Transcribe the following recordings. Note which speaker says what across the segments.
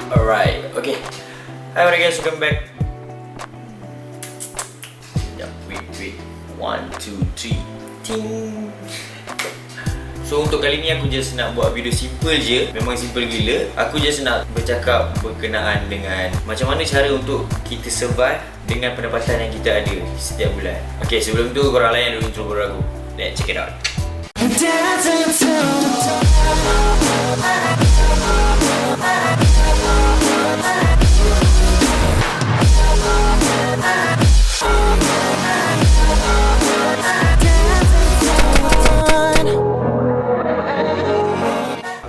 Speaker 1: Alright, okay. Hi guys, welcome back. Wait. 1, 2, 3. Ting. So untuk kali ni aku just nak buat video simple je. Memang simple gila. Aku just nak bercakap berkenaan dengan macam mana cara untuk kita survive dengan pendapatan yang kita ada setiap bulan. Okay, sebelum tu korang layan dulu intro baru aku. Let's check it out.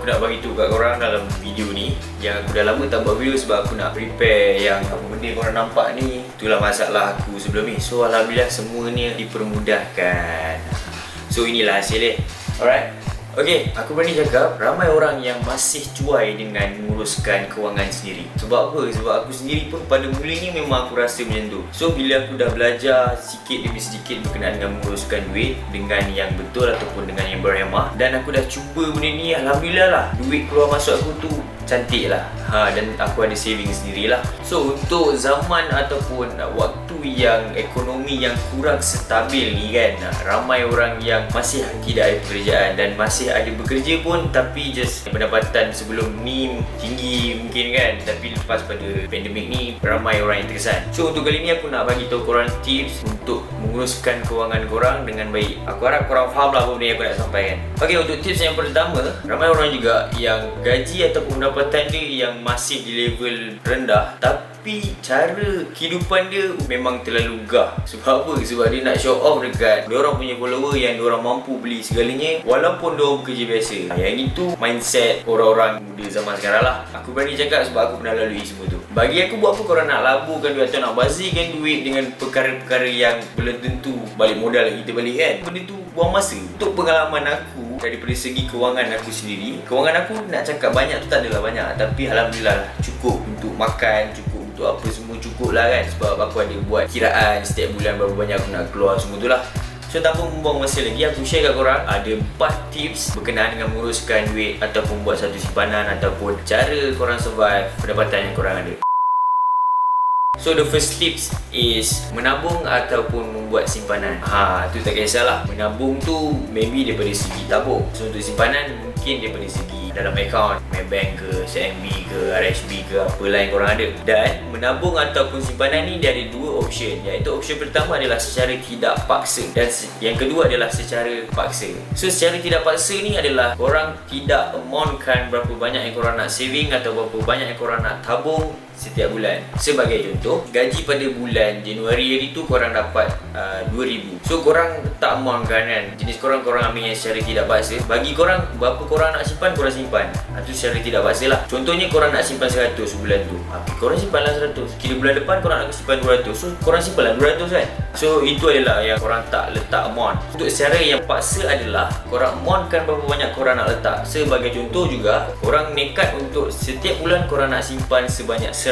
Speaker 1: Aku nak bagi tahu kat korang dalam video ni yang aku dah lama tak buat video sebab aku nak prepare yang apa benda korang nampak ni. Itulah masalah aku sebelum ni. So alhamdulillah semua ni dipermudahkan. So inilah hasil dia. Alright. Okay, aku berani cakap ramai orang yang masih cuai dengan menguruskan kewangan sendiri. Sebab apa? Sebab aku sendiri pun pada mulanya memang aku rasa macam tu. So bila aku dah belajar sikit demi sedikit berkenaan dengan menguruskan duit dengan yang betul ataupun dengan yang berhemah, dan aku dah cuba benda ni, alhamdulillah lah duit keluar masuk aku tu cantik lah. Dan aku ada saving sendirilah. So untuk zaman ataupun waktu yang ekonomi yang kurang stabil ni kan, ramai orang yang masih tidak ada pekerjaan dan masih ada bekerja pun tapi just pendapatan sebelum ni tinggi mungkin kan, tapi lepas pada pandemik ni ramai orang yang terkesan. So untuk kali ni aku nak bagi tahu korang tips untuk menguruskan kewangan korang dengan baik. Aku harap korang faham lah apa benda yang aku nak sampaikan. Okay, untuk tips yang pertama, ramai orang juga yang gaji ataupun pendapatan dia yang masih di level rendah tapi cara kehidupan dia memang terlalu gah. Sebab apa? Sebab dia nak show off dekat diorang punya follower yang diorang mampu beli segalanya walaupun diorang bekerja biasa. Yang itu mindset orang-orang muda zaman sekarang lah. Aku berani cakap sebab aku pernah lalui semua tu. Bagi aku, buat apa korang nak laburkan duit atau nak bazirkan duit dengan perkara-perkara yang belum tentu balik modal kita balik kan? Benda tu buang masa. Untuk pengalaman aku daripada segi kewangan aku sendiri, kewangan aku nak cakap banyak tu tak adalah banyak, tapi alhamdulillah cukup untuk makan, cukup untuk apa semua, cukup lah kan. Sebab aku ada buat kiraan setiap bulan berapa banyak aku nak keluar semua tu lah. So tanpa membuang masa lagi, aku share kat korang ada 4 tips berkenaan dengan menguruskan duit ataupun buat satu simpanan ataupun cara korang survive pendapatan yang korang ada. So the first tips is menabung ataupun membuat simpanan. Tu tak kisahlah. Menabung tu maybe daripada segi tabung. So untuk simpanan mungkin daripada segi dalam account, Maybank ke, CMB ke, RHB ke, apalah yang korang ada. Dan menabung ataupun simpanan ni dia ada 2 option, iaitu option pertama adalah secara tidak paksa dan yang kedua adalah secara paksa. So secara tidak paksa ni adalah korang tidak amountkan berapa banyak yang korang nak saving atau berapa banyak yang korang nak tabung setiap bulan. Sebagai contoh, gaji pada bulan Januari hari tu korang dapat 2,000. So korang tak amount kan, jenis korang ambil yang secara tidak paksa. Bagi korang berapa korang nak simpan, korang simpan. Itu secara tidak paksa lah. Contohnya korang nak simpan 100 bulan tu, korang simpanlah 100. Kira bulan depan korang nak simpan 200, so korang simpanlah 200 kan. So itu adalah yang korang tak letak amount. Untuk secara yang paksa adalah korang amountkan berapa banyak korang nak letak. Sebagai contoh juga, korang nekat untuk setiap bulan korang nak simpan sebanyak 100.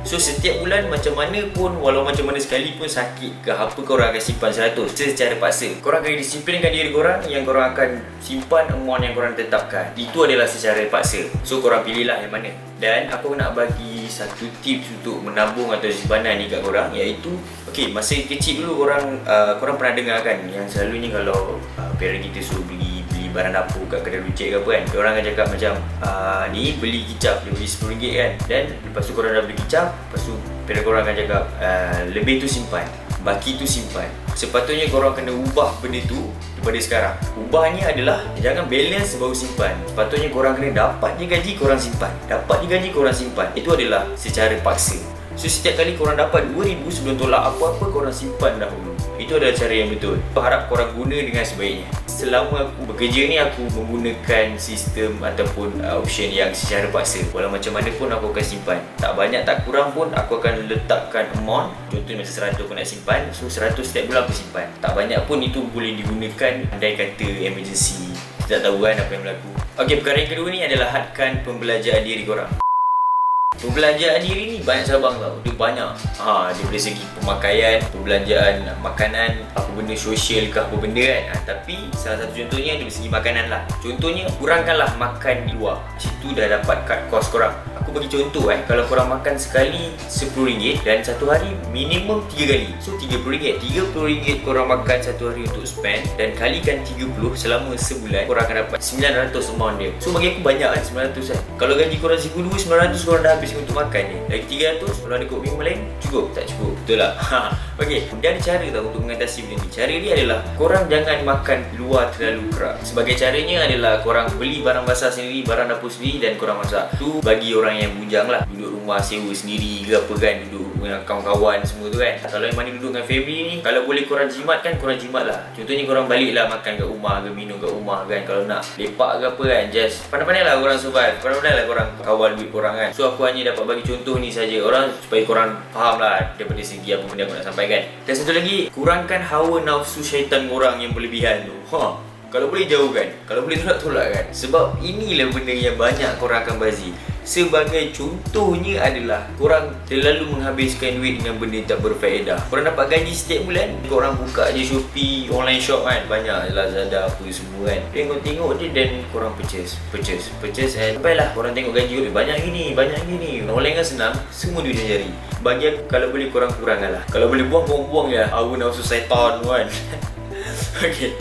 Speaker 1: So setiap bulan macam mana pun, walau macam mana sekalipun sakit ke apa, korang akan simpan 100 secara paksa. Korang akan disiplinkan diri korang yang korang akan simpan amount yang korang tetapkan. Itu adalah secara paksa. So korang pilihlah yang mana. Dan aku nak bagi satu tips untuk menabung atau simpanan ni kat korang, iaitu okay, masa kecil dulu korang pernah dengar kan yang selalunya kalau parent kita suruh beli barang dapur kat kedai runcit ke apa kan, diorang akan cakap macam ni beli kicap, dia beli RM10 kan, dan lepas tu korang dah beli kicap, lepas tu parent korang akan cakap lebih tu simpan, baki tu simpan. Sepatutnya korang kena ubah benda tu daripada sekarang. Ubahnya adalah jangan balance baru simpan. Sepatutnya korang kena dapat je gaji korang simpan, dapat je gaji korang simpan. Itu adalah secara paksa. So setiap kali korang dapat 2,000 sebelum tolak apa-apa, korang simpan dahulu. Itu adalah cara yang betul. Aku harap korang guna dengan sebaiknya. Selama aku bekerja ni, aku menggunakan sistem ataupun option yang secara paksa. Walau macam mana pun aku akan simpan. Tak banyak tak kurang pun aku akan letakkan amount. Contohnya macam 100 aku nak simpan, so 100 setiap bulan aku simpan. Tak banyak pun itu boleh digunakan andai kata emergency. Kita tak tahu kan apa yang berlaku. Okey, perkara yang kedua ni adalah hadkan pembelajaran diri korang. Perbelanjaan diri ni banyak cabang tau. Dia banyak. Daripada segi pemakaian, perbelanjaan makanan, apa benda sosial ke apa benda kan. Tapi salah satu contohnya dari segi makanan lah. Contohnya, kurangkanlah makan di luar. Situ dah dapat cut cost korang. Aku bagi contoh kalau korang makan sekali RM10 dan satu hari minimum 3 kali. So RM30. RM30 korang makan satu hari untuk spend, dan kalikan 30 selama sebulan, korang akan dapat 900 amount dia. So bagi aku banyak kan 900 kan. Kalau gaji korang RM1,200, 900 korang dah habis untuk makan ni. Lagi 300 kalau ada kot minggu lain, cukup? Tak cukup, betul tak? Okay, dia ada cara tau untuk mengatasi benda ni. Cara dia adalah korang jangan makan luar terlalu kerap. Sebagai caranya adalah korang beli barang basah sendiri, barang dapur sendiri, dan korang masak. Tu bagi orang yang bujang lah, duduk rumah sewa sendiri ke apa kan, duduk dengan kawan-kawan semua tu kan. Kalau yang mana duduk dengan family ni, kalau boleh korang jimat kan, korang jimat lah. Contohnya korang balik lah makan kat rumah ke, minum kat rumah kan. Kalau nak lepak ke apa kan, just pandai-pandai lah korang survive. Pandai-pandai lah korang kawal duit korang kan. So aku hanya dapat bagi contoh ni saja orang, supaya korang faham lah daripada segi apa benda aku nak sampaikan. Dan satu lagi, kurangkan hawa nafsu syaitan korang yang berlebihan tu. Kalau boleh jauhkan, kalau boleh tolak kan. Sebab inilah benda yang banyak korang akan bazir. Sebagai contohnya adalah korang terlalu menghabiskan duit dengan benda tak berfaedah. Korang dapat gaji setiap bulan, korang buka je Shopee, online shop kan, banyak Lazada apa semua kan. Tengok je dan korang purchase and sampailah korang tengok gaji banyak gini. Online kan senang, semua duit dia cari. Bagi aku, kalau boleh korang kurangkan lah. Kalau boleh buang je hawa nafsu syaitan kan. Okay,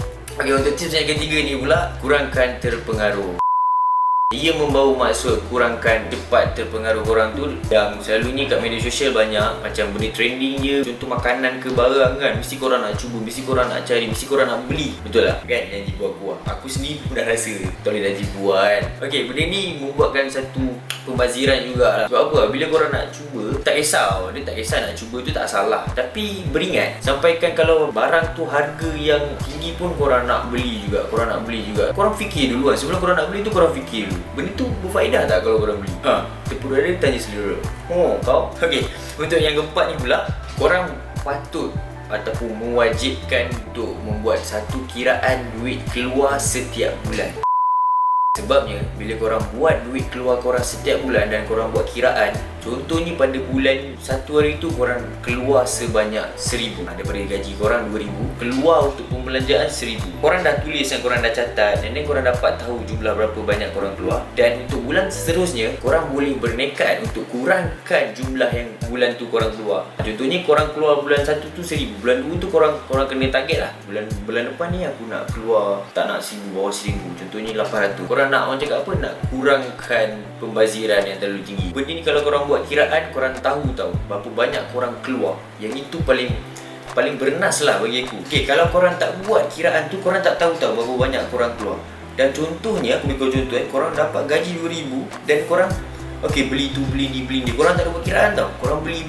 Speaker 1: untuk tips yang ketiga ni pula, kurangkan terpengaruh. Ia membawa maksud kurangkan cepat terpengaruh korang tu. Yang selalunya kat media sosial banyak macam benda trending je. Contoh makanan ke barang kan, mesti korang nak cuba, mesti korang nak cari, mesti korang nak beli. Betul lah kan, yang tipu aku lah. Aku sendiri pun dah rasa tak boleh dah tipu kan. Okay, benda ni membuatkan satu pembaziran jugalah. Sebab apa? Bila korang nak cuba, tak kisah. Dia tak kisah nak cuba tu tak salah, tapi beringat. Sampaikan kalau barang tu harga yang tinggi pun korang nak beli juga. Korang fikir dulu kan. Sebelum korang nak beli tu, korang fikir dulu, benda tu berfaedah tak kalau korang beli? Terpura dia tanya selera. Kau? Okay, untuk yang keempat ni pula, korang patut ataupun mewajibkan untuk membuat satu kiraan duit keluar setiap bulan. Sebabnya, bila korang buat duit keluar korang setiap bulan dan korang buat kiraan, contohnya pada bulan satu hari tu korang keluar sebanyak RM1,000. Daripada gaji korang RM2,000, keluar untuk pembelanjaan RM1,000. Korang dah tulis dan korang dah catat, dan then korang dapat tahu jumlah berapa banyak korang keluar. Dan untuk bulan seterusnya, korang boleh bernekat untuk kurangkan jumlah yang bulan tu korang keluar. Contohnya korang keluar bulan 1 tu RM1,000, bulan 2 tu korang kena target lah, bulan depan ni aku nak keluar tak nak RM1,000, bawah RM1,000, contohnya RM800. Korang nak orang cakap apa, nak kurangkan pembaziran yang terlalu tinggi. Benda ni kalau korang buat kiraan, korang tahu berapa banyak korang keluar. Yang itu paling bernas lah bagi aku. Okay, kalau korang tak buat kiraan tu, korang tak tahu berapa banyak korang keluar. Dan contohnya, aku bagi contoh korang dapat gaji RM2,000 dan korang beli tu, beli ni. Korang tak ada buat kiraan korang beli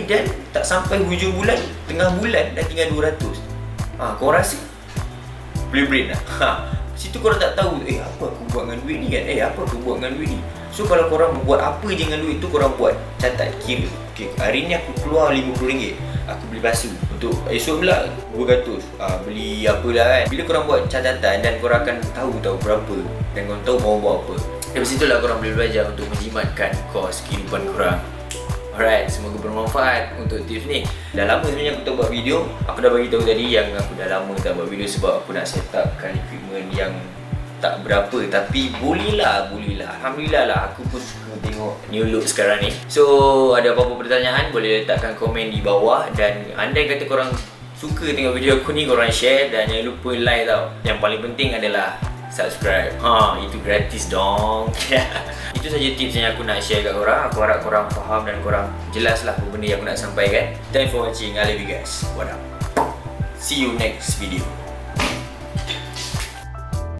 Speaker 1: dan tak sampai hujung bulan, tengah bulan dah tinggal RM200. Korang rasa boleh brain lah. Situ korang tak tahu apa aku buat dengan duit ni kan, apa aku buat dengan duit ni. So kalau korang buat apa je dengan duit tu, korang buat catat, kira. Okay, hari ni aku keluar RM50, aku beli basuh. Untuk esok pula RM200, beli apalah kan. Bila korang buat catatan, dan korang akan tahu berapa, dan korang tahu mau buat apa. Dari situlah korang boleh belajar untuk menjimatkan kos kehidupan korang. Alright, semoga bermanfaat untuk tips ni. Dah lama sebenarnya aku tak buat video. Aku dah bagi tahu tadi yang aku dah lama tak buat video sebab aku nak set upkan equipment yang tak berapa, tapi boleh lah. Alhamdulillah lah, aku pun suka tengok new look sekarang ni. So, ada apa-apa pertanyaan boleh letakkan komen di bawah. Dan andai kata korang suka tengok video aku ni, korang share dan jangan lupa like Yang paling penting adalah subscribe. Itu gratis dong. Itu saja tips yang aku nak share kat korang. Aku harap korang faham dan korang jelas lah apa benda yang aku nak sampaikan. Thanks for watching. I love you guys. What up? See you next video.